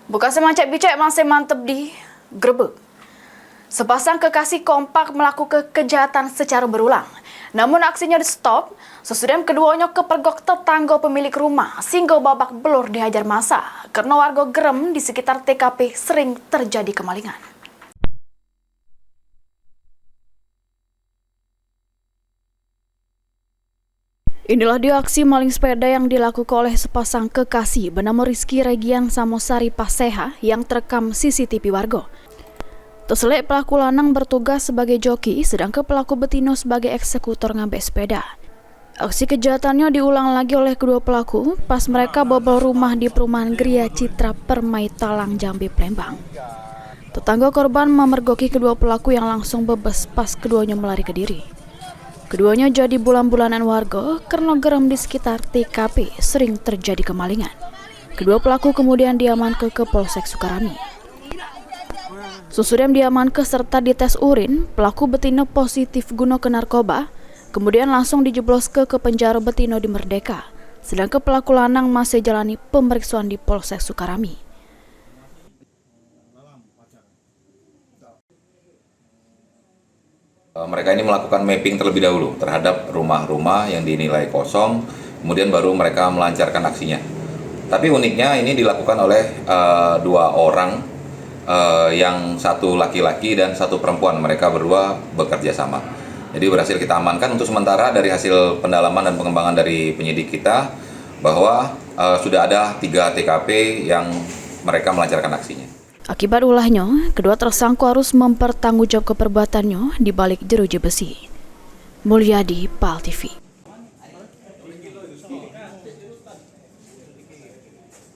Bukan semacam bicek masih mantep di Grebek. Sepasang kekasih kompak melakukan kejahatan secara berulang. Namun aksinya di stop sesudah keduanya kepergok tetangga pemilik rumah sehingga babak belur dihajar massa karena warga gerem di sekitar TKP sering terjadi kemalingan. Inilah dia aksi maling sepeda yang dilakukan oleh sepasang kekasih bernama Rizky Regian Samosari Paseha yang terekam CCTV warga. Terselip pelaku lanang bertugas sebagai joki, sedangkan pelaku betino sebagai eksekutor ngambek sepeda. Aksi kejahatannya diulang lagi oleh kedua pelaku pas mereka bobol rumah di perumahan Gria Citra Permai Talang Jambi Palembang. Tetangga korban memergoki kedua pelaku yang langsung bebas pas keduanya melari ke diri. Keduanya jadi bulan-bulanan warga karena geram di sekitar TKP sering terjadi kemalingan. Kedua pelaku kemudian diamankan ke Polsek Sukarami. Sesudah diamankan serta dites urin, pelaku betino positif guna ke narkoba, kemudian langsung dijeblos ke penjara betino di Merdeka. Sedangkan pelaku lanang masih jalani pemeriksaan di Polsek Sukarami. Mereka ini melakukan mapping terlebih dahulu terhadap rumah-rumah yang dinilai kosong, kemudian baru mereka melancarkan aksinya. Tapi uniknya ini dilakukan oleh dua orang, yang satu laki-laki dan satu perempuan. Mereka berdua bekerja sama. Jadi berhasil kita amankan untuk sementara dari hasil pendalaman dan pengembangan dari penyidik kita bahwa sudah ada 3 TKP yang mereka melancarkan aksinya. Akibat ulahnya, kedua tersangka harus mempertanggungjawabkan perbuatannya di balik jeruji besi. Mulyadi, PAL TV.